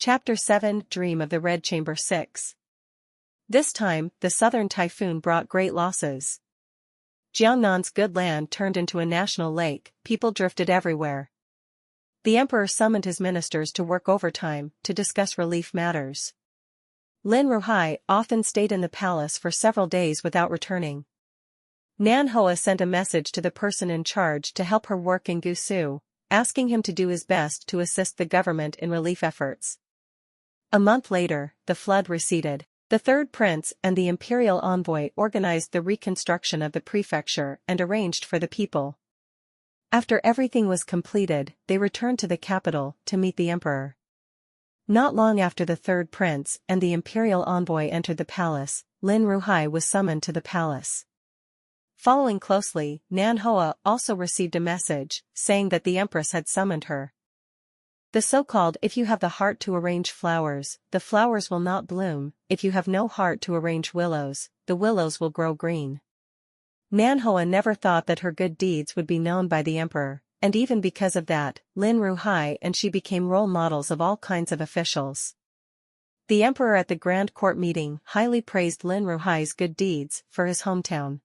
Chapter 7 Dream of the Red Chamber 6. This time, the southern typhoon brought great losses. Jiangnan's good land turned into a national lake, people drifted everywhere. The emperor summoned his ministers to work overtime to discuss relief matters. Lin Ruhai often stayed in the palace for several days without returning. Nan Hoa sent a message to the person in charge to help her work in Gusu, asking him to do his best to assist the government in relief efforts. A month later, the flood receded. The third prince and the imperial envoy organized the reconstruction of the prefecture and arranged for the people. After everything was completed, they returned to the capital to meet the emperor. Not long after the third prince and the imperial envoy entered the palace, Lin Ruhai was summoned to the palace. Following closely, Nan Hoa also received a message, saying that the empress had summoned her. The so-called "if you have the heart to arrange flowers, the flowers will not bloom, if you have no heart to arrange willows, the willows will grow green." Nan Hoa never thought that her good deeds would be known by the emperor, and even because of that, Lin Ruhai and she became role models of all kinds of officials. The emperor at the grand court meeting highly praised Lin Ruhai's good deeds for his hometown.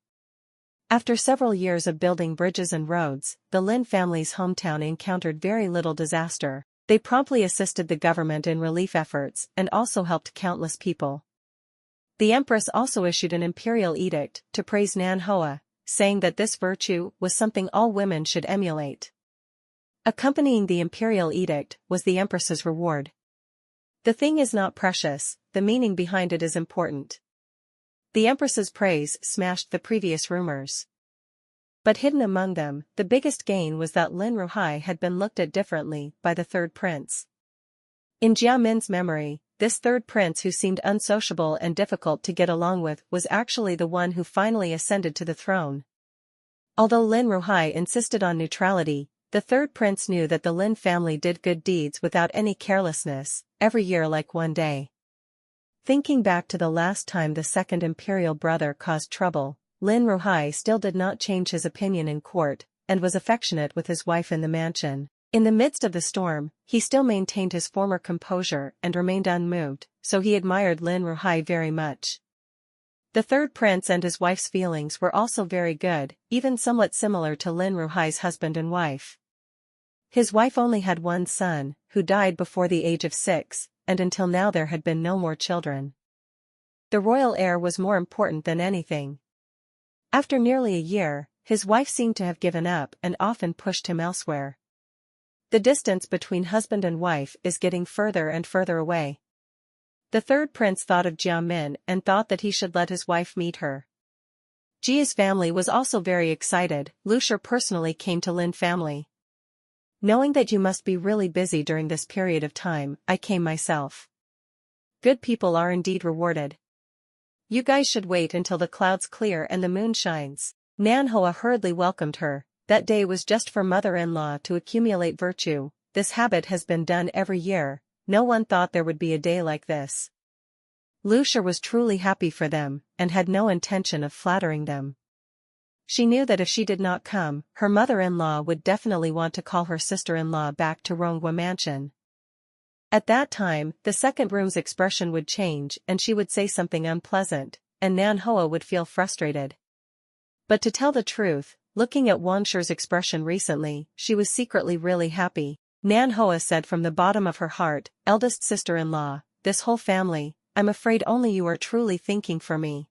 After several years of building bridges and roads, the Lin family's hometown encountered very little disaster. They promptly assisted the government in relief efforts and also helped countless people. The empress also issued an imperial edict to praise Nan Hoa, saying that this virtue was something all women should emulate. Accompanying the imperial edict was the empress's reward. The thing is not precious, the meaning behind it is important. The empress's praise smashed the previous rumors. But hidden among them, the biggest gain was that Lin Ruhai had been looked at differently by the third prince. In Jia Min's memory, this third prince who seemed unsociable and difficult to get along with was actually the one who finally ascended to the throne. Although Lin Ruhai insisted on neutrality, the third prince knew that the Lin family did good deeds without any carelessness, every year like one day. Thinking back to the last time the second imperial brother caused trouble, Lin Ruhai still did not change his opinion in court, and was affectionate with his wife in the mansion. In the midst of the storm, he still maintained his former composure and remained unmoved, so he admired Lin Ruhai very much. The third prince and his wife's feelings were also very good, even somewhat similar to Lin Ruhai's husband and wife. His wife only had one son, who died before the age of 6, and until now there had been no more children. The royal heir was more important than anything. After nearly a year, his wife seemed to have given up and often pushed him elsewhere. The distance between husband and wife is getting further and further away. The third prince thought of Jia Min and thought that he should let his wife meet her. Jia's family was also very excited. Lucia personally came to Lin family. "Knowing that you must be really busy during this period of time, I came myself. Good people are indeed rewarded. You guys should wait until the clouds clear and the moon shines." Nan Hoa hurriedly welcomed her. That day was just for mother-in-law to accumulate virtue. This habit has been done every year. No one thought there would be a day like this. Lucia was truly happy for them, and had no intention of flattering them. She knew that if she did not come, her mother-in-law would definitely want to call her sister-in-law back to Ronghua Mansion. At that time, the second room's expression would change and she would say something unpleasant, and Nan Hoa would feel frustrated. But to tell the truth, looking at Wangshi's expression recently, she was secretly really happy. Nan Hoa said from the bottom of her heart, "Eldest sister-in-law, this whole family, I'm afraid only you are truly thinking for me."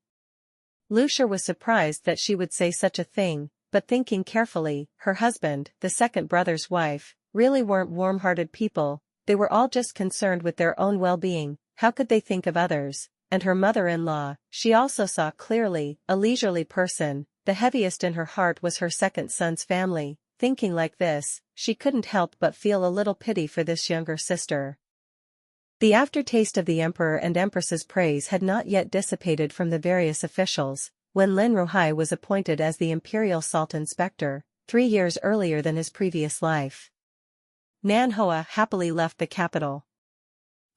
Lucia was surprised that she would say such a thing, but thinking carefully, her husband, the second brother's wife, really weren't warm-hearted people. They were all just concerned with their own well-being. How could they think of others? And her mother-in-law, she also saw clearly, a leisurely person. The heaviest in her heart was her second son's family. Thinking like this, she couldn't help but feel a little pity for this younger sister. The aftertaste of the emperor and empress's praise had not yet dissipated from the various officials, when Lin Ruhai was appointed as the imperial salt inspector, 3 years earlier than his previous life. Nan Hoa happily left the capital.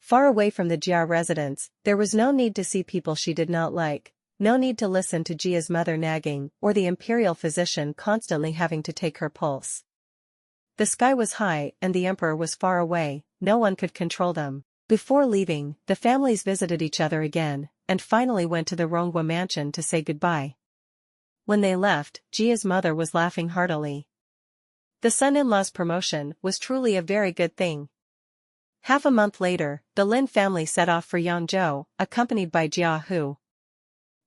Far away from the Jia residence, there was no need to see people she did not like, no need to listen to Jia's mother nagging or the imperial physician constantly having to take her pulse. The sky was high and the emperor was far away, no one could control them. Before leaving, the families visited each other again, and finally went to the Ronghua mansion to say goodbye. When they left, Jia's mother was laughing heartily. The son-in-law's promotion was truly a very good thing. Half a month later, the Lin family set off for Yangzhou, accompanied by Jia Hu.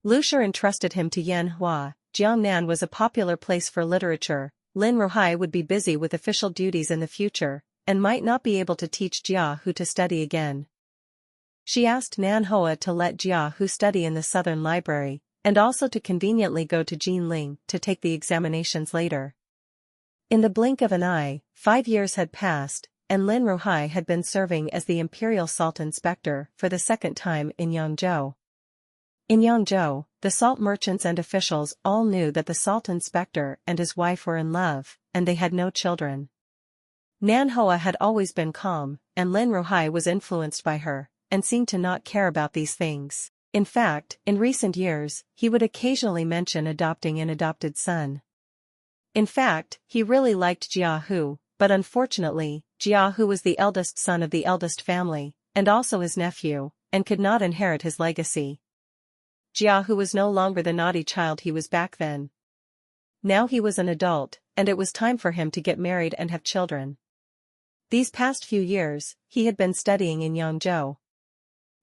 Lu Shi entrusted him to Yanhua. Jiangnan was a popular place for literature. Lin Ruhai would be busy with official duties in the future, and might not be able to teach Jia Hu to study again. She asked Nanhua to let Jia Hu study in the Southern Library, and also to conveniently go to Jinling to take the examinations later. In the blink of an eye, 5 years had passed, and Lin Ruhai had been serving as the Imperial Salt Inspector for the second time in Yangzhou. In Yangzhou, the salt merchants and officials all knew that the salt inspector and his wife were in love, and they had no children. Nanhua had always been calm, and Lin Ruhai was influenced by her, and seemed to not care about these things. In fact, in recent years, he would occasionally mention adopting an adopted son. In fact, he really liked Jia Hu, but unfortunately, Jia Hu was the eldest son of the eldest family, and also his nephew, and could not inherit his legacy. Jia Hu was no longer the naughty child he was back then. Now he was an adult, and it was time for him to get married and have children. These past few years, he had been studying in Yangzhou.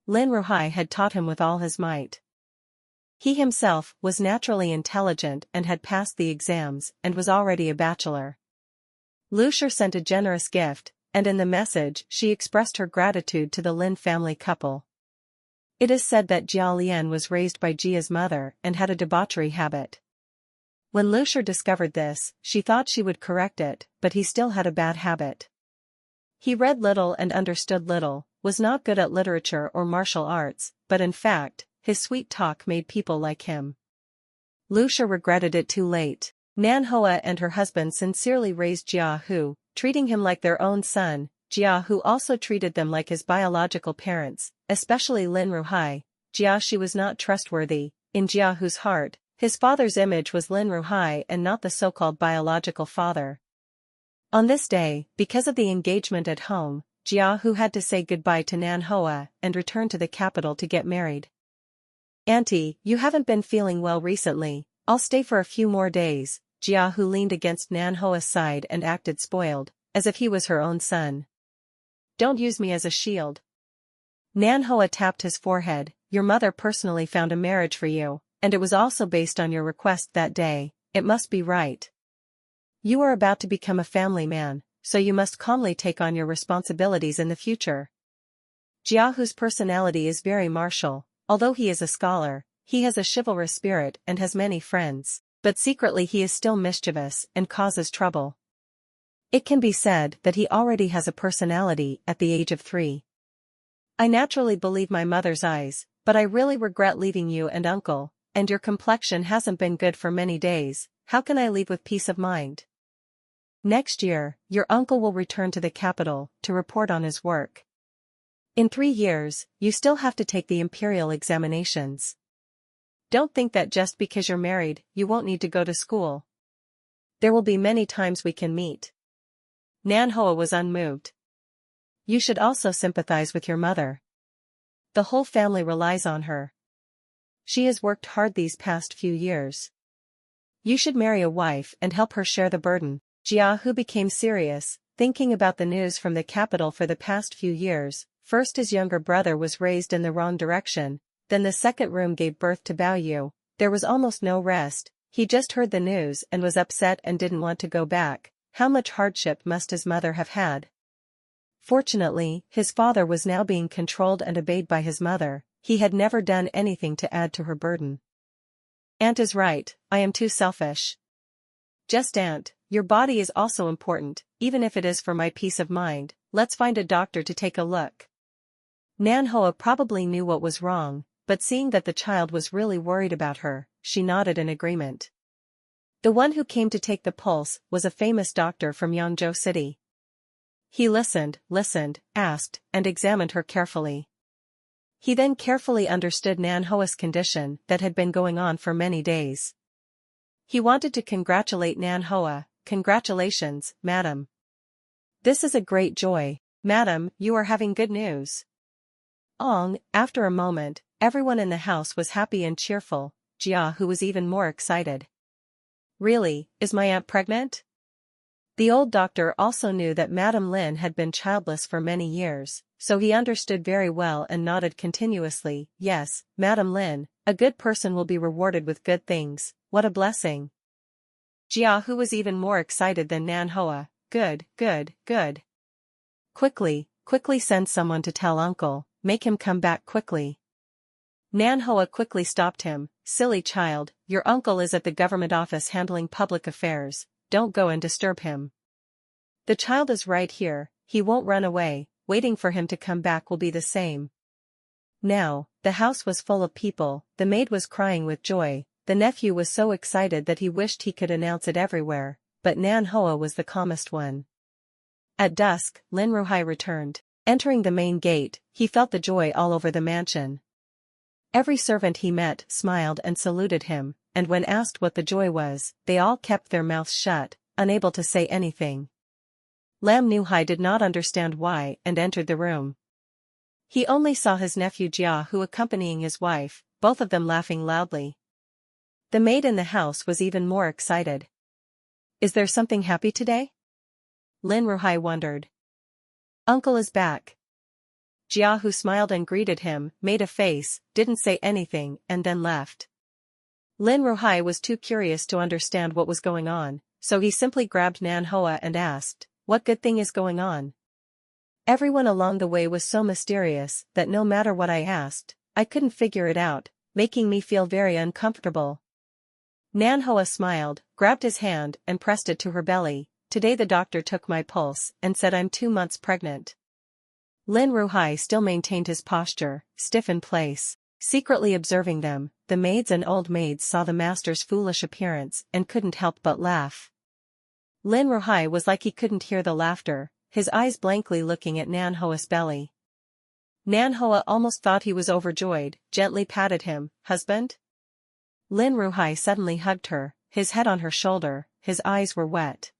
Lin Ruhai had taught him with all his might. He himself was naturally intelligent and had passed the exams and was already a bachelor. Lu Shi sent a generous gift, and in the message she expressed her gratitude to the Lin family couple. It is said that Jia Lian was raised by Jia's mother and had a debauchery habit. When Lu Shi discovered this, she thought she would correct it, but he still had a bad habit. He read little and understood little, was not good at literature or martial arts, but in fact, his sweet talk made people like him. Lu Shi regretted it too late. Nanhua and her husband sincerely raised Jia Hu, treating him like their own son. Jia Hu also treated them like his biological parents, especially Lin Ruhai. Jia Shi was not trustworthy. In Jia Hu's heart, his father's image was Lin Ruhai and not the so-called biological father. On this day, because of the engagement at home, Jia Hu had to say goodbye to Nanhua and return to the capital to get married. "Auntie, you haven't been feeling well recently. I'll stay for a few more days." Jia Hu leaned against Nanhua's side and acted spoiled, as if he was her own son. "Don't use me as a shield." Nanhua tapped his forehead. "Your mother personally found a marriage for you, and it was also based on your request that day. It must be right. You are about to become a family man, so you must calmly take on your responsibilities in the future." Jia Hu's personality is very martial. Although he is a scholar, he has a chivalrous spirit and has many friends, but secretly he is still mischievous and causes trouble. It can be said that he already has a personality at the age of 3. "I naturally believe my mother's eyes, but I really regret leaving you and uncle, and your complexion hasn't been good for many days. How can I leave with peace of mind? Next year, your uncle will return to the capital to report on his work. In 3 years, you still have to take the imperial examinations. Don't think that just because you're married, you won't need to go to school. There will be many times we can meet." Nanhua was unmoved. "You should also sympathize with your mother. The whole family relies on her. She has worked hard these past few years. You should marry a wife and help her share the burden." Jia Hu became serious, thinking about the news from the capital for the past few years. First his younger brother was raised in the wrong direction, then the second room gave birth to Bao Yu. There was almost no rest. He just heard the news and was upset and didn't want to go back. How much hardship must his mother have had? Fortunately, his father was now being controlled and obeyed by his mother. He had never done anything to add to her burden. "Aunt is right, I am too selfish." "Just Aunt, your body is also important, even if it is for my peace of mind. Let's find a doctor to take a look." Nanhua probably knew what was wrong, but seeing that the child was really worried about her, she nodded in agreement. The one who came to take the pulse was a famous doctor from Yangzhou City. He listened, asked, and examined her carefully. He then carefully understood Nanhua's condition that had been going on for many days. He wanted to congratulate Nanhua. "Congratulations, madam. This is a great joy. Madam, you are having good news." After a moment, everyone in the house was happy and cheerful. Jia Hu was even more excited. Really, is my aunt pregnant? The old doctor also knew that Madame Lin had been childless for many years, so he understood very well and nodded continuously. Yes, Madame Lin, a good person will be rewarded with good things. What a blessing. Jia Hu was even more excited than Nan Hoa. Good, good, good. Quickly send someone to tell uncle, make him come back quickly. Nan Hoa quickly stopped him. Silly child, your uncle is at the government office handling public affairs, don't go and disturb him. The child is right here, he won't run away, waiting for him to come back will be the same. Now, the house was full of people, the maid was crying with joy, the nephew was so excited that he wished he could announce it everywhere, but Nan Hoa was the calmest one. At dusk, Lin Ruhai returned. Entering the main gate, he felt the joy all over the mansion. Every servant he met smiled and saluted him, and when asked what the joy was, they all kept their mouths shut, unable to say anything. Lam Nuhai did not understand why and entered the room. He only saw his nephew Jia Hu accompanying his wife, both of them laughing loudly. The maid in the house was even more excited. Is there something happy today? Lin Ruhai wondered. Uncle is back. Jia Hu smiled and greeted him, made a face, didn't say anything, and then left. Lin Ruhai was too curious to understand what was going on, so he simply grabbed Nan Hoa and asked, what good thing is going on? Everyone along the way was so mysterious that no matter what I asked, I couldn't figure it out, making me feel very uncomfortable. Nan Hoa smiled, grabbed his hand and pressed it to her belly. Today the doctor took my pulse and said I'm 2 months pregnant. Lin Ruhai still maintained his posture, stiff in place. Secretly observing them, the maids and old maids saw the master's foolish appearance and couldn't help but laugh. Lin Ruhai was like he couldn't hear the laughter, his eyes blankly looking at Nan Hoa's belly. Nan Hoa almost thought he was overjoyed, gently patted him. Husband? Lin Ruhai suddenly hugged her, his head on her shoulder, his eyes were wet.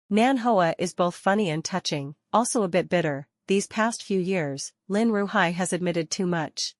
Nan Hoa is both funny and touching, also a bit bitter. These past few years, Lin Ruhai has admitted too much.